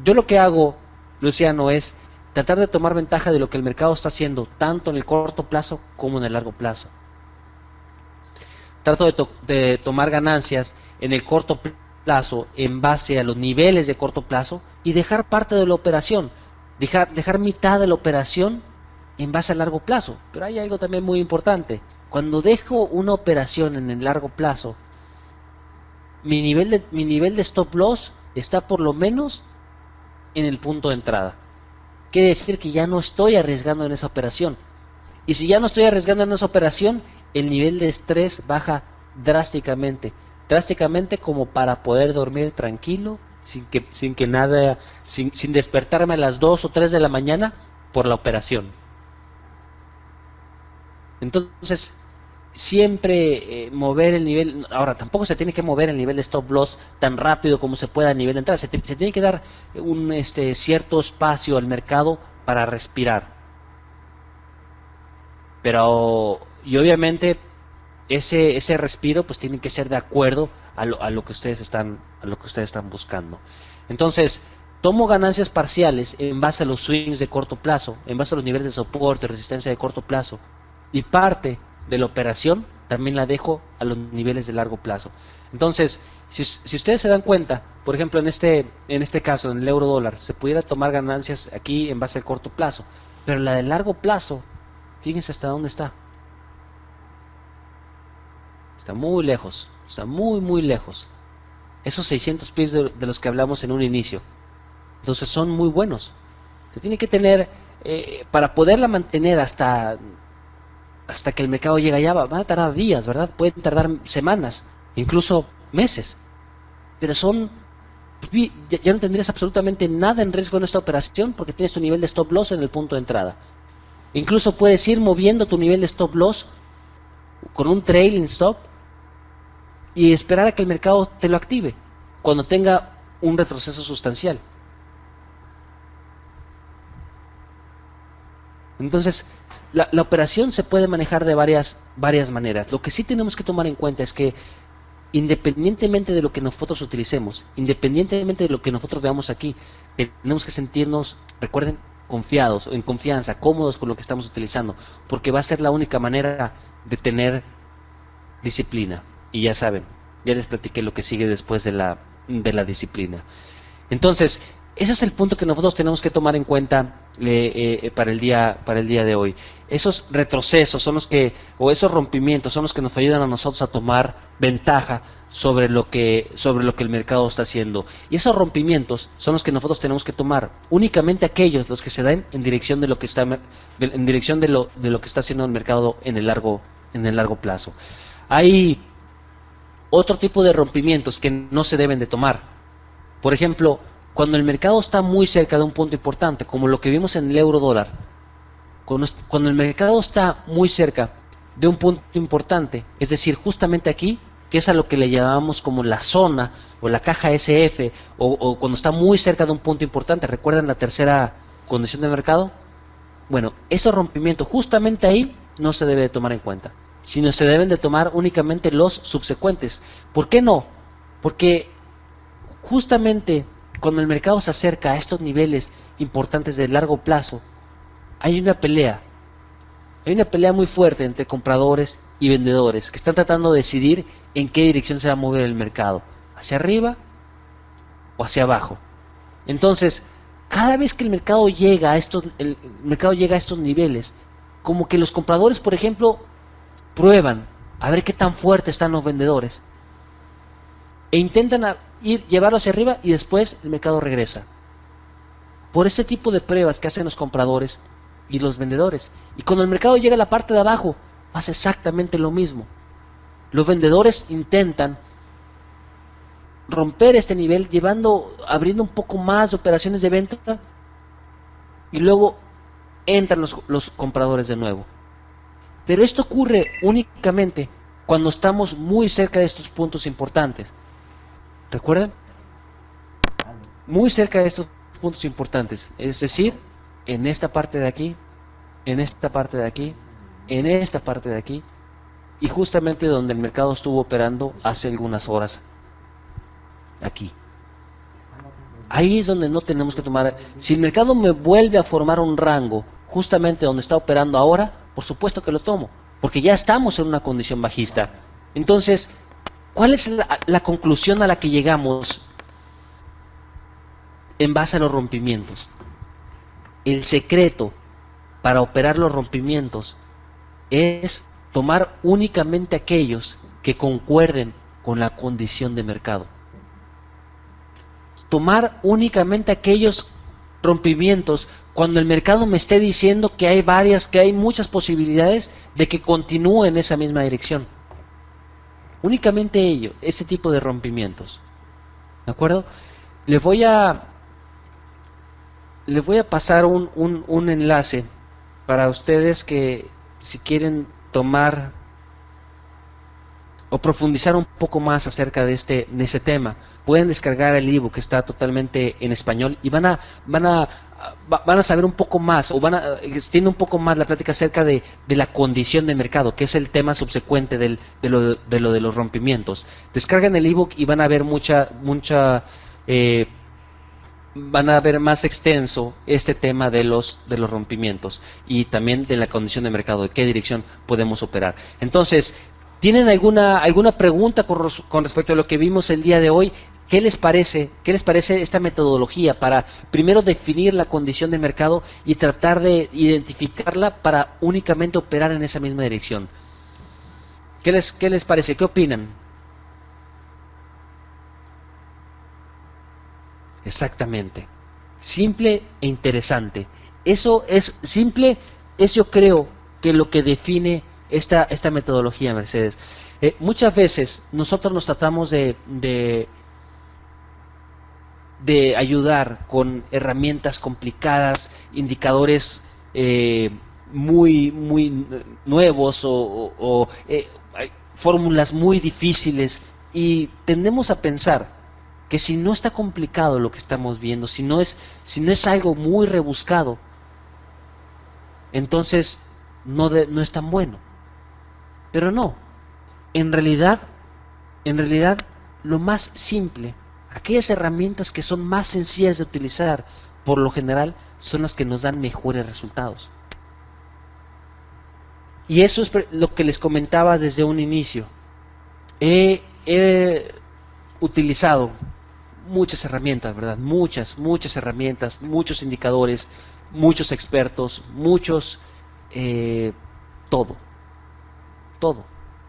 Yo lo que hago, Luciano, es tratar de tomar ventaja de lo que el mercado está haciendo, tanto en el corto plazo como en el largo plazo. Trato de tomar ganancias en el corto plazo en base a los niveles de corto plazo y dejar parte de la operación, dejar mitad de la operación en base a largo plazo. Pero hay algo también muy importante. Cuando dejo una operación en el largo plazo, mi nivel de stop loss está por lo menos en el punto de entrada. Quiere decir que ya no estoy arriesgando en esa operación. Y si ya no estoy arriesgando en esa operación, el nivel de estrés baja drásticamente. Drásticamente como para poder dormir tranquilo, sin despertarme a las 2 o 3 de la mañana por la operación. Entonces, siempre mover el nivel, ahora tampoco se tiene que mover el nivel de stop loss tan rápido como se pueda a nivel de entrada, se tiene que dar un cierto espacio al mercado para respirar. Pero, y obviamente ese respiro pues tiene que ser de acuerdo a lo que ustedes están buscando. Entonces, tomo ganancias parciales en base a los swings de corto plazo, en base a los niveles de soporte, resistencia de corto plazo, y parte de la operación también la dejo a los niveles de largo plazo. Entonces, si ustedes se dan cuenta, por ejemplo en este caso, en el euro dólar, se pudiera tomar ganancias aquí en base al corto plazo, pero la de largo plazo, fíjense hasta dónde está. Está muy lejos, está muy lejos. Esos 600 pips de los que hablamos en un inicio. Entonces son muy buenos. Se tiene que tener, para poderla mantener hasta que el mercado llegue allá, van a tardar días, ¿verdad? Pueden tardar semanas, incluso meses. Pero ya no tendrías absolutamente nada en riesgo en esta operación porque tienes tu nivel de stop loss en el punto de entrada. Incluso puedes ir moviendo tu nivel de stop loss con un trailing stop y esperar a que el mercado te lo active cuando tenga un retroceso sustancial. Entonces, la operación se puede manejar de varias maneras. Lo que sí tenemos que tomar en cuenta es que independientemente de lo que nosotros utilicemos, independientemente de lo que nosotros veamos aquí, tenemos que sentirnos, recuerden, confiados, en confianza, cómodos con lo que estamos utilizando, porque va a ser la única manera de tener disciplina. Y ya saben, ya les platiqué lo que sigue después de la disciplina. Entonces, ese es el punto que nosotros tenemos que tomar en cuenta para el día de hoy. Esos retrocesos son o esos rompimientos son los que nos ayudan a nosotros a tomar ventaja sobre lo que el mercado está haciendo. Y esos rompimientos son los que nosotros tenemos que tomar. Únicamente aquellos los que se dan en dirección de lo que está haciendo el mercado en el largo plazo. Hay otro tipo de rompimientos que no se deben de tomar. Por ejemplo, cuando el mercado está muy cerca de un punto importante, como lo que vimos en el euro dólar, cuando el mercado está muy cerca de un punto importante, es decir, justamente aquí, que es a lo que le llamamos como la zona o la caja SF, o cuando está muy cerca de un punto importante, ¿recuerdan la tercera condición de mercado? Bueno, ese rompimiento justamente ahí no se debe de tomar en cuenta, sino se deben de tomar únicamente los subsecuentes. ¿Por qué no? Porque justamente cuando el mercado se acerca a estos niveles importantes de largo plazo, hay una pelea muy fuerte entre compradores y vendedores que están tratando de decidir en qué dirección se va a mover el mercado, hacia arriba o hacia abajo. Entonces, cada vez que el mercado llega a estos niveles, como que los compradores, por ejemplo, prueban a ver qué tan fuertes están los vendedores e intentan llevarlo hacia arriba y después el mercado regresa. Por este tipo de pruebas que hacen los compradores y los vendedores. Y cuando el mercado llega a la parte de abajo, pasa exactamente lo mismo. Los vendedores intentan romper este nivel abriendo un poco más de operaciones de venta y luego entran los compradores de nuevo. Pero esto ocurre únicamente cuando estamos muy cerca de estos puntos importantes. ¿Recuerdan? Muy cerca de estos puntos importantes, es decir, en esta parte de aquí, en esta parte de aquí, en esta parte de aquí, y justamente donde el mercado estuvo operando hace algunas horas, aquí. Ahí es donde no tenemos que tomar. Si el mercado me vuelve a formar un rango, justamente donde está operando ahora, por supuesto que lo tomo, porque ya estamos en una condición bajista. Entonces, ¿cuál es la conclusión a la que llegamos en base a los rompimientos? El secreto para operar los rompimientos es tomar únicamente aquellos que concuerden con la condición de mercado. Tomar únicamente aquellos rompimientos cuando el mercado me esté diciendo que hay muchas posibilidades de que continúe en esa misma dirección. Únicamente ese tipo de rompimientos. ¿De acuerdo? Les voy a pasar un enlace para ustedes que si quieren tomar o profundizar un poco más acerca de ese tema, pueden descargar el ebook que está totalmente en español y van a saber un poco más o extiende un poco más la plática acerca de la condición de mercado, que es el tema subsecuente de los rompimientos. Descargan el ebook y van a ver van a ver más extenso este tema de los rompimientos y también de la condición de mercado, de qué dirección podemos operar. Entonces, ¿tienen alguna pregunta con respecto a lo que vimos el día de hoy? ¿Qué les parece esta metodología para primero definir la condición de mercado y tratar de identificarla para únicamente operar en esa misma dirección? ¿Qué les parece? ¿Qué opinan? Exactamente. Simple e interesante. Eso es simple, yo creo que lo que define esta metodología, Mercedes. Muchas veces nosotros nos tratamos de ayudar con herramientas complicadas, indicadores muy nuevos o fórmulas muy difíciles, y tendemos a pensar que si no está complicado lo que estamos viendo, si no es algo muy rebuscado, entonces no es tan bueno. Pero no, en realidad lo más simple, aquellas herramientas que son más sencillas de utilizar, por lo general, son las que nos dan mejores resultados. Y eso es lo que les comentaba desde un inicio. He utilizado muchas herramientas, ¿verdad? Muchas herramientas, muchos indicadores, muchos expertos, todo.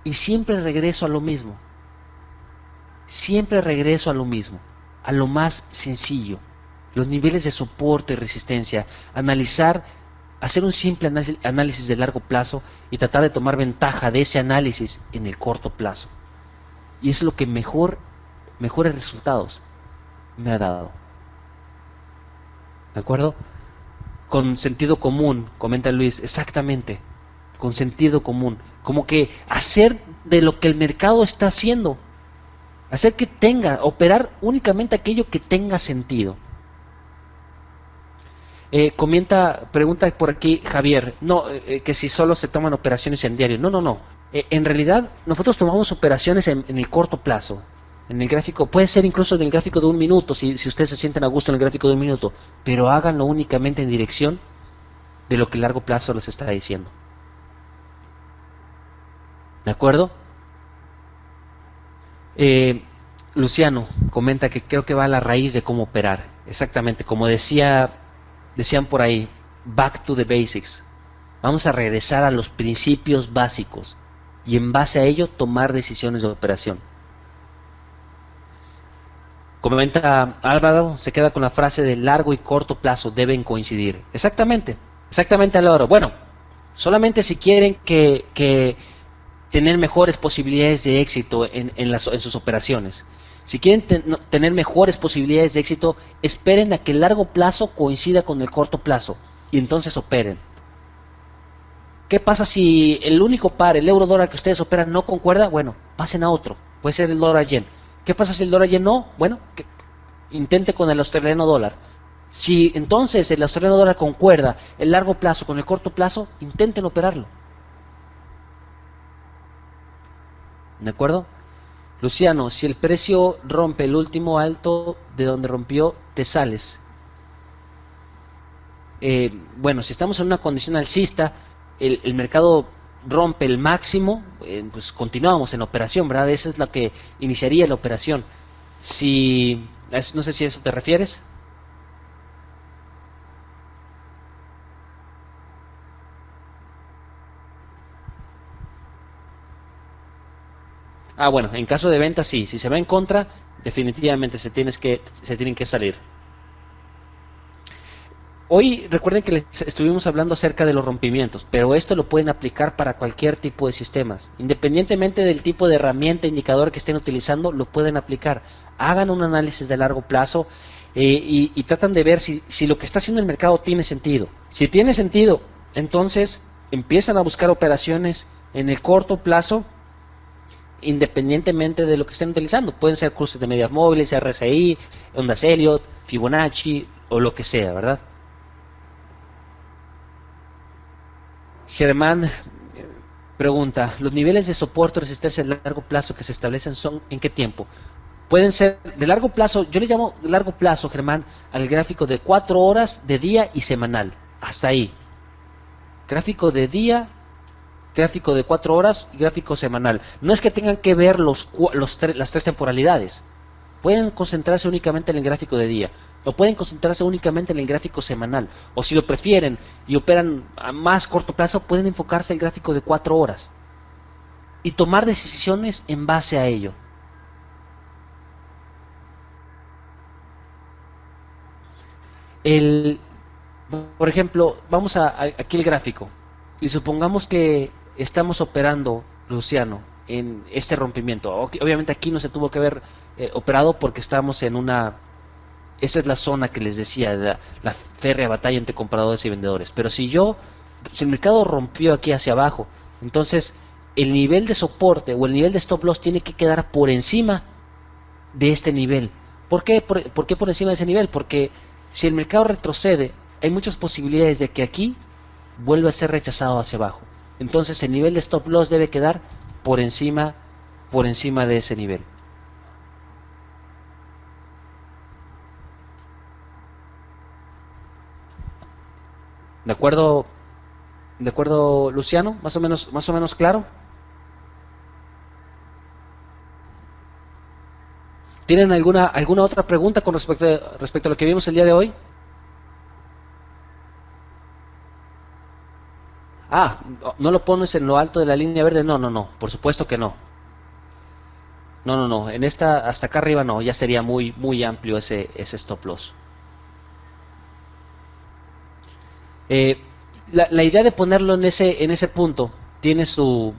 Y siempre regreso a lo mismo. A lo más sencillo. Los niveles de soporte y resistencia. Hacer un simple análisis de largo plazo y tratar de tomar ventaja de ese análisis en el corto plazo. Y es lo que mejores resultados me ha dado. ¿De acuerdo? Con sentido común, comenta Luis, exactamente, con sentido común, como que hacer de lo que el mercado está haciendo, operar únicamente aquello que tenga sentido. Pregunta por aquí Javier, que si solo se toman operaciones en diario. No. En realidad nosotros tomamos operaciones en el corto plazo. En el gráfico, puede ser incluso en el gráfico de un minuto, si ustedes se sienten a gusto en el gráfico de un minuto, pero háganlo únicamente en dirección de lo que el largo plazo les está diciendo. ¿De acuerdo? Eh, Luciano comenta que creo que va a la raíz de cómo operar. Exactamente, como decían por ahí, back to the basics. Vamos a regresar a los principios básicos y en base a ello tomar decisiones de operación. Comenta Álvaro, se queda con la frase de largo y corto plazo deben coincidir. Exactamente, exactamente Álvaro. Bueno, solamente si quieren que tener mejores posibilidades de éxito en sus operaciones. Si quieren tener mejores posibilidades de éxito, esperen a que el largo plazo coincida con el corto plazo y entonces operen. ¿Qué pasa si el único par, el euro dólar que ustedes operan no concuerda? Bueno, pasen a otro, puede ser el dólar yen. ¿Qué pasa si el dólar yen no? Bueno, intente con el australiano dólar. Si entonces el australiano dólar concuerda el largo plazo con el corto plazo, intenten operarlo. ¿De acuerdo? Luciano, si el precio rompe el último alto de donde rompió, te sales. Bueno, si estamos en una condición alcista, el mercado rompe el máximo, pues continuamos en la operación, ¿verdad? Esa es la que iniciaría la operación. Si, no sé si a eso te refieres. Ah, bueno, en caso de venta sí, si se va en contra, definitivamente se tienen que salir. Hoy recuerden que les estuvimos hablando acerca de los rompimientos, pero esto lo pueden aplicar para cualquier tipo de sistemas. Independientemente del tipo de herramienta, indicador que estén utilizando, lo pueden aplicar. Hagan un análisis de largo plazo y tratan de ver si lo que está haciendo el mercado tiene sentido. Si tiene sentido, entonces empiezan a buscar operaciones en el corto plazo, independientemente de lo que estén utilizando. Pueden ser cruces de medias móviles, RSI, ondas Elliott, Fibonacci o lo que sea, ¿verdad? Germán pregunta, ¿los niveles de soporte o resistencia a largo plazo que se establecen son en qué tiempo? Pueden ser de largo plazo, yo le llamo de largo plazo, Germán, al gráfico de 4 horas, de día y semanal. Hasta ahí. Gráfico de día, gráfico de 4 horas y gráfico semanal. No es que tengan que ver las tres temporalidades. Pueden concentrarse únicamente en el gráfico de día, o pueden concentrarse únicamente en el gráfico semanal, o si lo prefieren y operan a más corto plazo, pueden enfocarse en el gráfico de 4 horas y tomar decisiones en base a ello. Por ejemplo, vamos aquí el gráfico y supongamos que estamos operando, Luciano, en este rompimiento. Obviamente aquí no se tuvo que haber operado porque estamos en esa es la zona que les decía, la férrea batalla entre compradores y vendedores. Pero si el mercado rompió aquí hacia abajo, entonces el nivel de soporte o el nivel de stop loss tiene que quedar por encima de este nivel. ¿Por qué? ¿Por qué por encima de ese nivel? Porque si el mercado retrocede, hay muchas posibilidades de que aquí vuelva a ser rechazado hacia abajo. Entonces el nivel de stop loss debe quedar por encima de ese nivel. ¿De acuerdo, Luciano? Más o menos claro. ¿Tienen alguna otra pregunta con respecto a lo que vimos el día de hoy? Ah, ¿no lo pones en lo alto de la línea verde? No, por supuesto que no. No, en esta, hasta acá arriba no, ya sería muy amplio ese stop loss. La idea de ponerlo en ese punto tiene su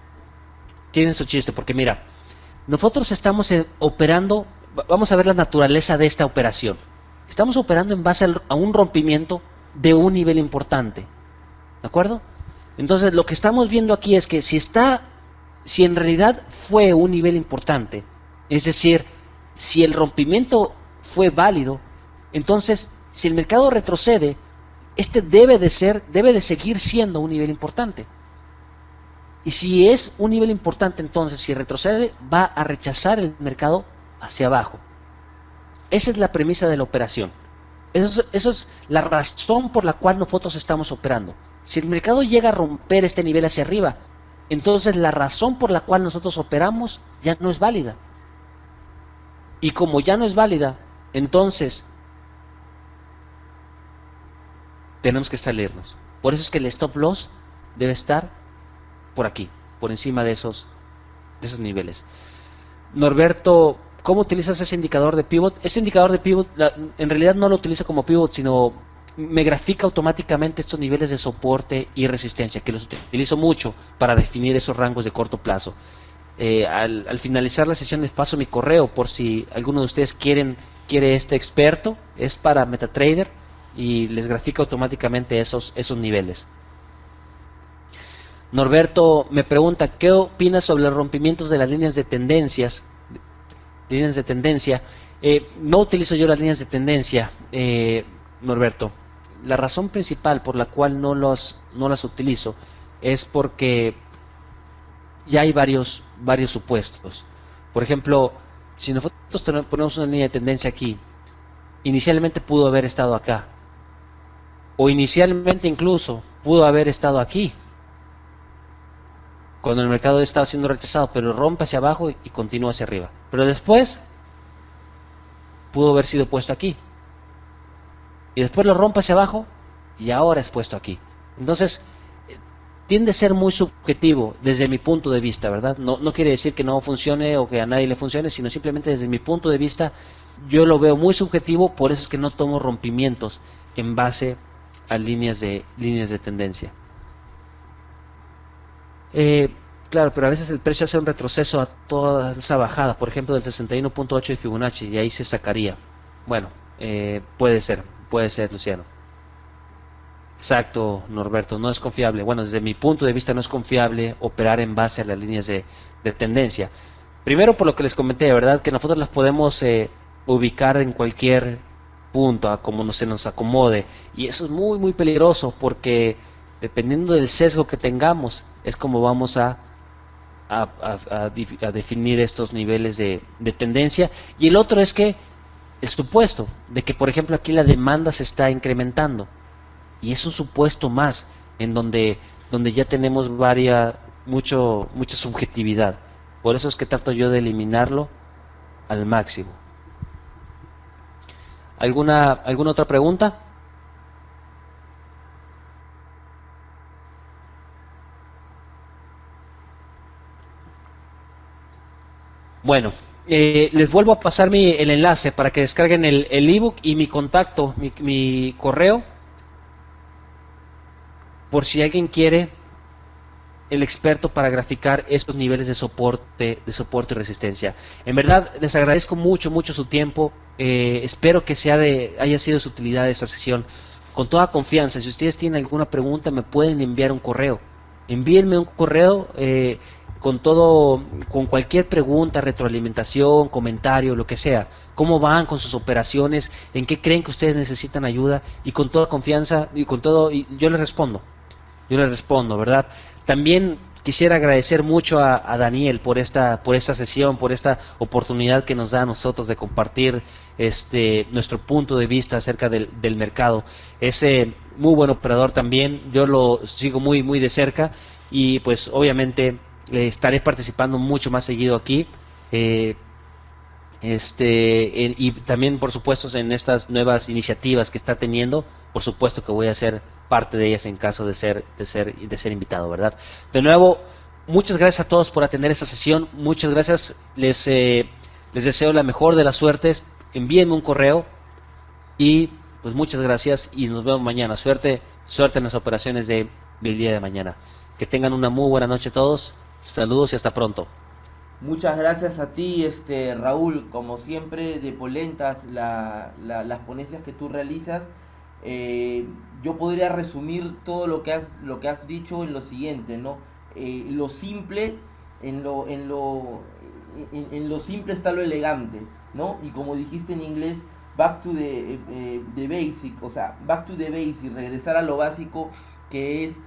chiste, porque mira, nosotros estamos operando, vamos a ver la naturaleza de esta operación. Estamos operando en base a un rompimiento de un nivel importante, ¿de acuerdo? Entonces lo que estamos viendo aquí es que si en realidad fue un nivel importante, es decir, si el rompimiento fue válido, entonces si el mercado retrocede, este debe de seguir siendo un nivel importante. Y si es un nivel importante, entonces si retrocede, va a rechazar el mercado hacia abajo. Esa es la premisa de la operación. Eso es la razón por la cual nosotros estamos operando. Si el mercado llega a romper este nivel hacia arriba, entonces la razón por la cual nosotros operamos ya no es válida. Y como ya no es válida, entonces tenemos que salirnos. Por eso es que el stop loss debe estar por aquí, por encima de esos niveles. Norberto, ¿cómo utilizas ese indicador de pivot? Ese indicador de pivot, en realidad no lo utilizo como pivot, sino me grafica automáticamente estos niveles de soporte y resistencia, que los utilizo mucho para definir esos rangos de corto plazo. Al finalizar la sesión les paso mi correo por si alguno de ustedes quiere este experto, es para MetaTrader y les grafica automáticamente esos niveles. Norberto me pregunta, ¿qué opinas sobre los rompimientos de las líneas de tendencias? Líneas de tendencia. No utilizo yo las líneas de tendencia, Norberto. La razón principal por la cual no las utilizo es porque ya hay varios supuestos. Por ejemplo, si nosotros ponemos una línea de tendencia aquí, inicialmente pudo haber estado acá, o inicialmente incluso pudo haber estado aquí, cuando el mercado estaba siendo rechazado, pero rompe hacia abajo y continúa hacia arriba. Pero después pudo haber sido puesto aquí, y después lo rompe hacia abajo y ahora es puesto aquí. Entonces tiende a ser muy subjetivo desde mi punto de vista, ¿verdad? No quiere decir que no funcione o que a nadie le funcione, sino simplemente desde mi punto de vista yo lo veo muy subjetivo, por eso es que no tomo rompimientos en base a líneas de tendencia. Claro, pero a veces el precio hace un retroceso a toda esa bajada, por ejemplo del 61.8 de Fibonacci, y ahí se sacaría. Bueno, puede ser, Luciano. Exacto, Norberto, no es confiable. Bueno, desde mi punto de vista no es confiable operar en base a las líneas de tendencia. Primero por lo que les comenté, ¿verdad? Que nosotros las podemos ubicar en cualquier punto, a como se nos acomode. Y eso es muy, muy peligroso porque dependiendo del sesgo que tengamos, es como vamos a definir estos niveles de tendencia. Y el otro es que el supuesto de que, por ejemplo, aquí la demanda se está incrementando. Y es un supuesto más en donde ya tenemos mucha subjetividad. Por eso es que trato yo de eliminarlo al máximo. ¿Alguna otra pregunta? Bueno, les vuelvo a pasar el enlace para que descarguen el ebook y mi contacto, mi correo, por si alguien quiere el experto para graficar estos niveles de soporte y resistencia. En verdad les agradezco mucho su tiempo. Espero que haya sido de su utilidad esta sesión. Con toda confianza, si ustedes tienen alguna pregunta me pueden enviar un correo. Envíenme un correo con cualquier pregunta, retroalimentación, comentario, lo que sea. ¿Cómo van con sus operaciones? ¿En qué creen que ustedes necesitan ayuda? Y con toda confianza y yo les respondo. ¿Verdad? También quisiera agradecer mucho a Daniel por esta sesión, por esta oportunidad que nos da a nosotros de compartir nuestro punto de vista acerca del mercado. Es muy buen operador también, yo lo sigo muy de cerca y pues obviamente estaré participando mucho más seguido aquí. Y también por supuesto en estas nuevas iniciativas que está teniendo, por supuesto que voy a ser parte de ellas en caso de ser invitado, ¿verdad? De nuevo, muchas gracias a todos por atender esta sesión, muchas gracias, les deseo la mejor de las suertes, envíenme un correo y pues muchas gracias y nos vemos mañana. Suerte en las operaciones del día de mañana. Que tengan una muy buena noche todos, saludos y hasta pronto. Muchas gracias a ti, Raúl, como siempre, de polentas las ponencias que tú realizas. Yo podría resumir todo lo que has dicho en lo siguiente, ¿no? Lo simple, en lo simple está lo elegante, ¿no? Y como dijiste en inglés, back to the basic, o sea, back to the basic, regresar a lo básico, que es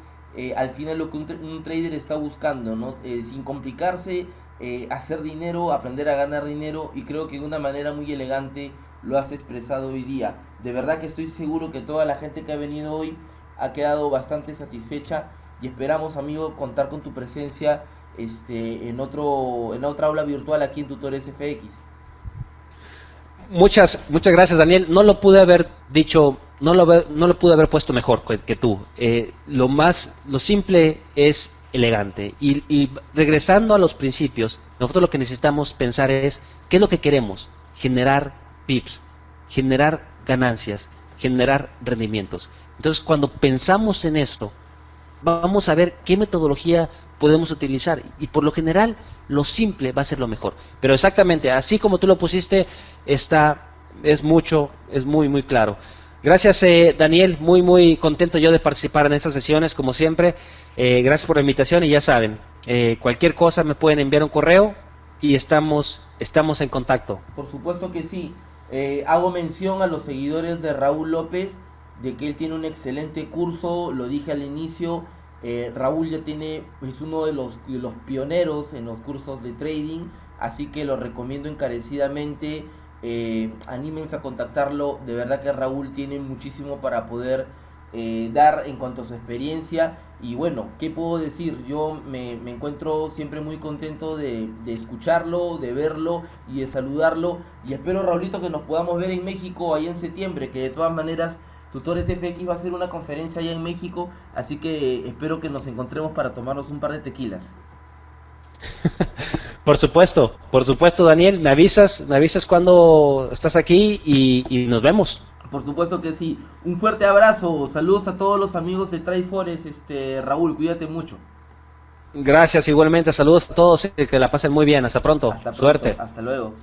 al final lo que un trader está buscando, ¿no? Sin complicarse, hacer dinero, aprender a ganar dinero, y creo que de una manera muy elegante lo has expresado hoy día. De verdad que estoy seguro que toda la gente que ha venido hoy ha quedado bastante satisfecha y esperamos, amigo, contar con tu presencia en otra aula virtual aquí en Tutores FX. Muchas gracias, Daniel. No lo pude haber dicho, no lo pude haber puesto mejor que tú. Lo simple es elegante. Y regresando a los principios, nosotros lo que necesitamos pensar es, ¿qué es lo que queremos? Generar pips, generar ganancias, generar rendimientos. Entonces, cuando pensamos en esto, vamos a ver qué metodología podemos utilizar y por lo general lo simple va a ser lo mejor, pero exactamente así como tú lo pusiste es muy claro. Gracias, Daniel, muy contento yo de participar en estas sesiones como siempre. Gracias por la invitación y ya saben, cualquier cosa me pueden enviar un correo y estamos en contacto. Por supuesto que sí. Hago mención a los seguidores de Raúl López de que él tiene un excelente curso, lo dije al inicio. Raúl ya es uno de los pioneros en los cursos de trading, así que lo recomiendo encarecidamente. Anímense a contactarlo, de verdad que Raúl tiene muchísimo para poder dar en cuanto a su experiencia. Y bueno, ¿qué puedo decir? Yo me encuentro siempre muy contento de escucharlo, de verlo y de saludarlo, y espero, Raulito, que nos podamos ver en México ahí en septiembre, que de todas maneras Tutores FX va a hacer una conferencia allá en México, así que espero que nos encontremos para tomarnos un par de tequilas. Por supuesto, Daniel, me avisas cuando estás aquí y nos vemos. Por supuesto que sí. Un fuerte abrazo, saludos a todos los amigos de Triforest, Raúl, cuídate mucho. Gracias, igualmente, saludos a todos, que la pasen muy bien, hasta pronto, Hasta pronto, suerte. hasta luego.